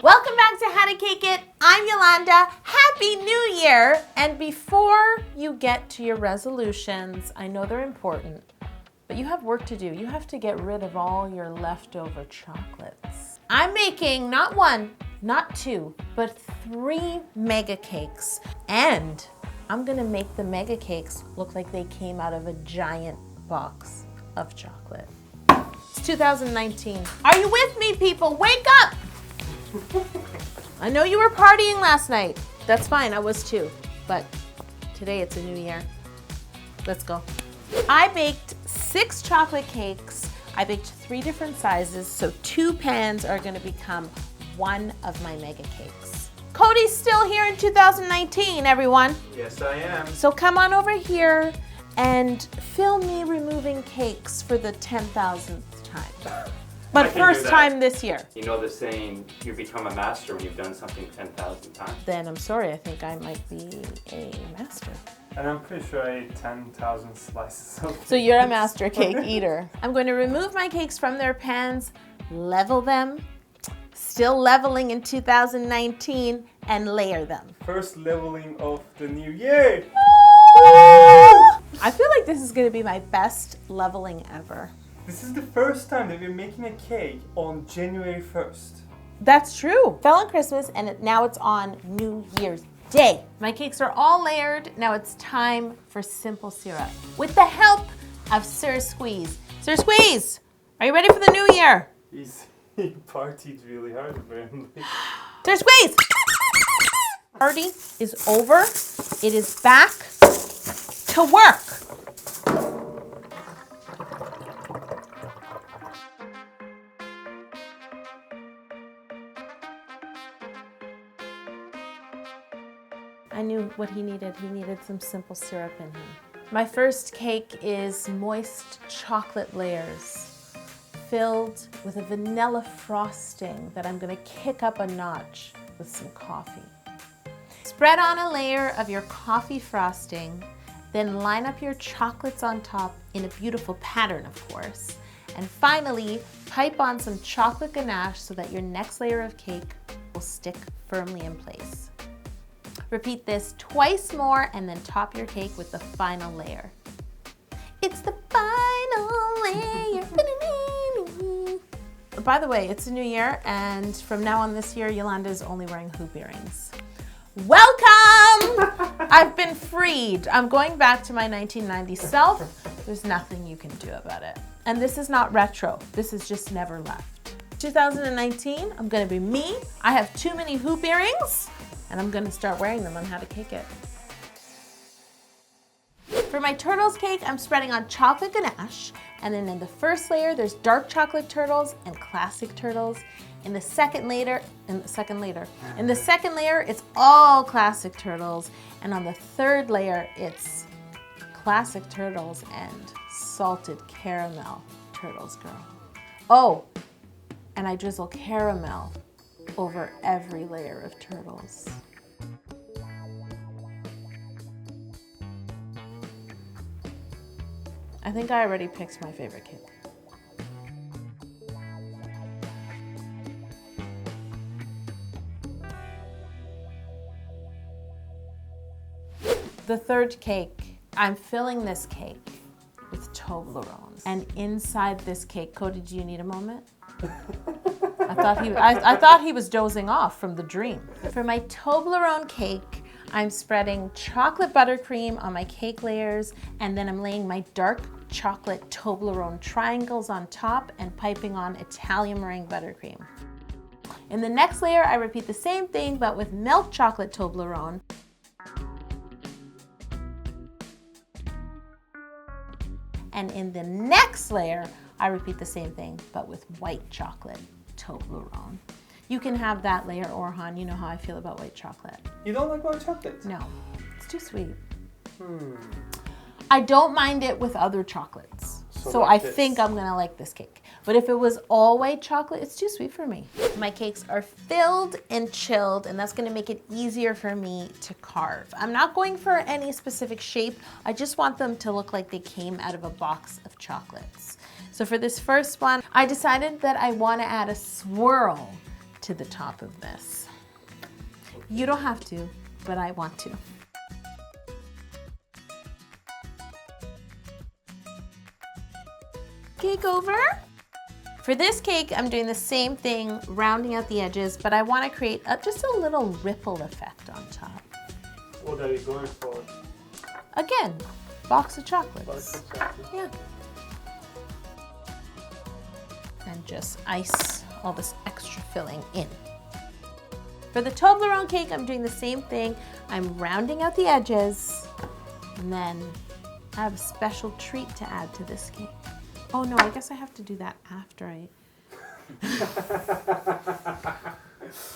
Welcome back to How to Cake It. I'm Yolanda. Happy New Year! And before you get to your resolutions, I know they're important, but you have work to do. You have to get rid of all your leftover chocolates. I'm making not one, not two, but 3 mega cakes. And I'm gonna make the mega cakes look like they came out of a giant box of chocolate. It's 2019. Are you with me, people? Wake up! I know you were partying last night. That's fine, I was too. But today it's a new year. Let's go. I baked 6 chocolate cakes. I baked 3 different sizes, so 2 pans are gonna become 1 of my mega cakes. Cody's still here in 2019, everyone. Yes, I am. So come on over here and film me removing cakes for the 10,000th time. But first time this year. You know the saying, you become a master when you've done something 10,000 times. Then I'm sorry, I think I might be a master. And I'm pretty sure I ate 10,000 slices of cake. So you're a master cake eater. I'm going to remove my cakes from their pans, level them, still leveling in 2019, and layer them. First leveling of the new year. I feel like this is going to be my best leveling ever. This is the first time that we're making a cake on January 1st. That's true. Fell on Christmas and now it's on New Year's Day. My cakes are all layered. Now it's time for simple syrup. With the help of Sir Squeeze. Sir Squeeze, are you ready for the new year? He partied really hard apparently. Sir Squeeze! Party is over. It is back to work. I knew what he needed. He needed some simple syrup in him. My first cake is moist chocolate layers filled with a vanilla frosting that I'm gonna kick up a notch with some coffee. Spread on a layer of your coffee frosting, then line up your chocolates on top in a beautiful pattern, of course. And finally, pipe on some chocolate ganache so that your next layer of cake will stick firmly in place. Repeat this twice more and then top your cake with the final layer. It's the final layer. By the way, it's a new year, and from now on this year, Yolanda is only wearing hoop earrings. Welcome! I've been freed. I'm going back to my 1990s self. There's nothing you can do about it. And this is not retro. This is just never left. 2019, I'm gonna be me. I have too many hoop earrings, and I'm gonna start wearing them on How to Cake It. For my turtles cake, I'm spreading on chocolate ganache, and then in the first layer, there's dark chocolate turtles and classic turtles. In the second layer, it's all classic turtles, and on the third layer, it's classic turtles and salted caramel turtles, girl. Oh, and I drizzle caramel over every layer of turtles. I think I already picked my favorite cake. The third cake, I'm filling this cake with toblerone. And inside this cake, Cody, do you need a moment? I thought he was dozing off from the dream. For my toblerone cake, I'm spreading chocolate buttercream on my cake layers, and then I'm laying my dark chocolate Toblerone triangles on top and piping on Italian meringue buttercream. In the next layer, I repeat the same thing, but with milk chocolate Toblerone. And in the next layer, I repeat the same thing, but with white chocolate Toblerone. You can have that layer, Orhan. You know how I feel about white chocolate. You don't like white chocolate? No, it's too sweet. I don't mind it with other chocolates. So I think I'm gonna like this cake. But if it was all white chocolate, it's too sweet for me. My cakes are filled and chilled, and that's gonna make it easier for me to carve. I'm not going for any specific shape. I just want them to look like they came out of a box of chocolates. So for this first one, I decided that I wanna add a swirl to the top of this. You don't have to, but I want to. Cake over. For this cake, I'm doing the same thing, rounding out the edges, but I want to create just a little ripple effect on top. What are you going for? Again, box of chocolates. Box of chocolate. Yeah. And just ice all this extra filling in. For the toblerone cake, I'm doing the same thing. I'm rounding out the edges, and then I have a special treat to add to this cake. Oh no, I guess I have to do that after I...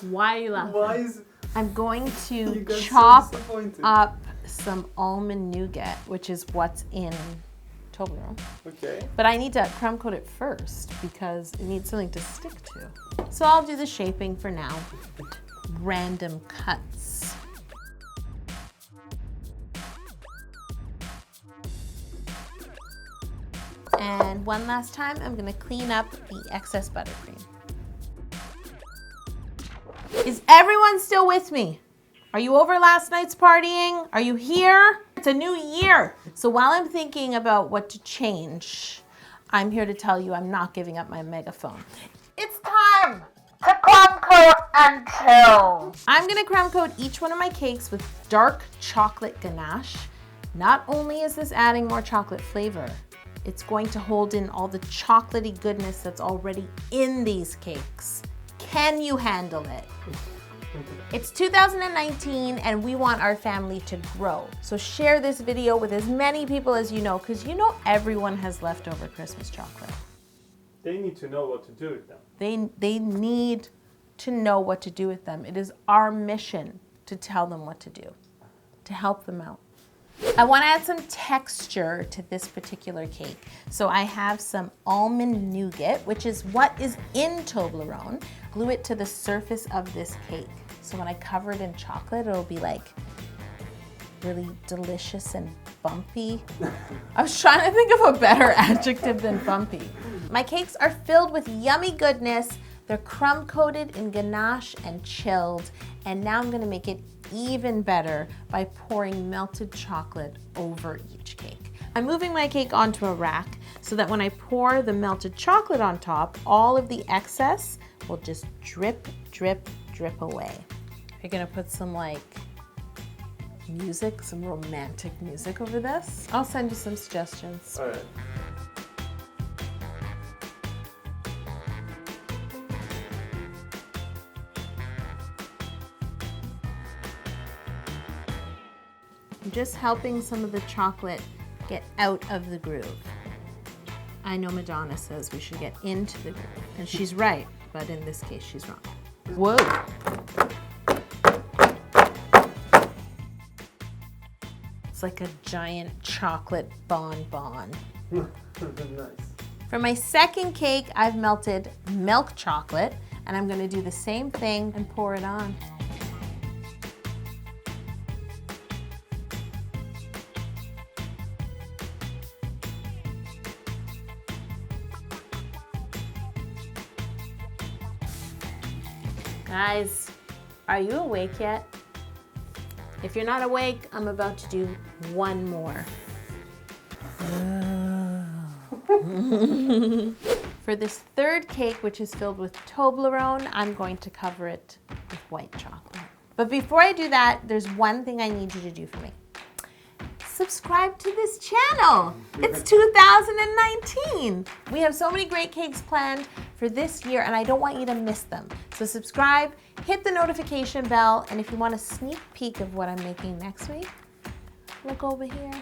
Why are you laughing? Why is... I'm going You to got so chop disappointed. up some almond nougat, which is what's in Toblerone. Okay. But I need to crumb coat it first because it needs something to stick to. So I'll do the shaping for now. Random cuts. And one last time, I'm gonna clean up the excess buttercream. Is everyone still with me? Are you over last night's partying? Are you here? It's a new year. So while I'm thinking about what to change, I'm here to tell you I'm not giving up my megaphone. It's time to crumb coat and chill. I'm gonna crumb coat each one of my cakes with dark chocolate ganache. Not only is this adding more chocolate flavor, it's going to hold in all the chocolatey goodness that's already in these cakes. Can you handle it? It's 2019 and we want our family to grow. So share this video with as many people as you know, because you know everyone has leftover Christmas chocolate. They need to know what to do with them. They need to know what to do with them. It is our mission to tell them what to do, to help them out. I want to add some texture to this particular cake. So I have some almond nougat, which is what is in Toblerone. Glue it to the surface of this cake. So when I cover it in chocolate, it'll be like really delicious and bumpy. I was trying to think of a better adjective than bumpy. My cakes are filled with yummy goodness. They're crumb coated in ganache and chilled. And now I'm gonna make it even better by pouring melted chocolate over each cake. I'm moving my cake onto a rack so that when I pour the melted chocolate on top, all of the excess will just drip, drip, drip away. You're gonna put some like music, some romantic music over this. I'll send you some suggestions. All right. I'm just helping some of the chocolate get out of the groove. I know Madonna says we should get into the groove, and she's right, but in this case, she's wrong. Whoa. It's like a giant chocolate bonbon. Nice. For my second cake, I've melted milk chocolate, and I'm gonna do the same thing and pour it on. Guys, are you awake yet? If you're not awake, I'm about to do one more. For this third cake, which is filled with Toblerone, I'm going to cover it with white chocolate. But before I do that, there's one thing I need you to do for me. Subscribe to this channel. It's 2019. We have so many great cakes planned for this year and I don't want you to miss them. So subscribe, hit the notification bell, and if you want a sneak peek of what I'm making next week, look over here.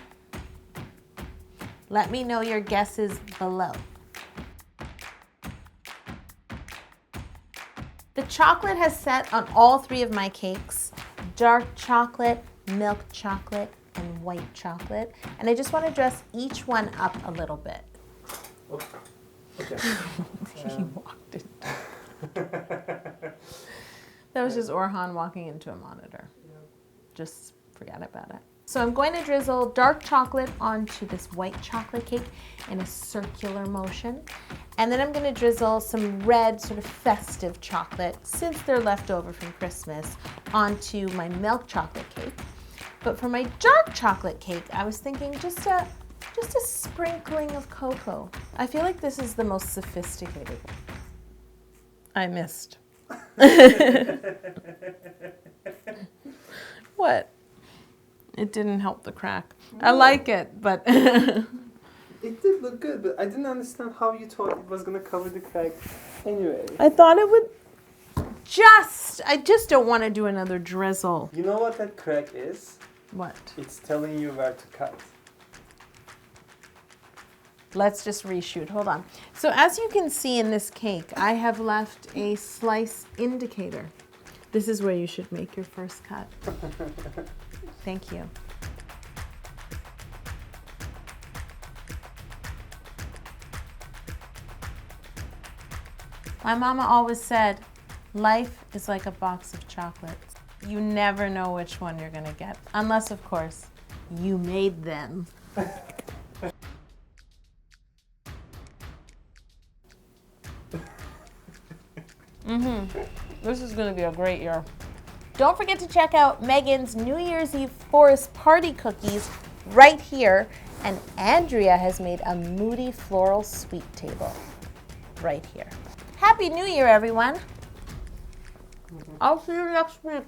Let me know your guesses below. The chocolate has set on all three of my cakes: dark chocolate, milk chocolate, and white chocolate. And I just want to dress each one up a little bit. Okay. He walked in. That was just Orhan walking into a monitor. Just forget about it. So I'm going to drizzle dark chocolate onto this white chocolate cake in a circular motion. And then I'm gonna drizzle some red, sort of festive chocolate, since they're left over from Christmas, onto my milk chocolate cake. But for my dark chocolate cake, I was thinking just a sprinkling of cocoa. I feel like this is the most sophisticated one. I missed. What? It didn't help the crack. I like it, but It did look good, but I didn't understand how you thought it was gonna cover the crack anyway. I thought it would I just don't want to do another drizzle. You know what that crack is? What? It's telling you where to cut. Let's just reshoot. Hold on. So as you can see in this cake, I have left a slice indicator. This is where you should make your first cut. Thank you. My mama always said, life is like a box of chocolates. You never know which one you're gonna get, unless, of course, you made them. This is gonna be a great year. Don't forget to check out Megan's New Year's Eve Forest Party cookies right here. And Andrea has made a moody floral sweet table right here. Happy New Year, everyone. I'll see you next week.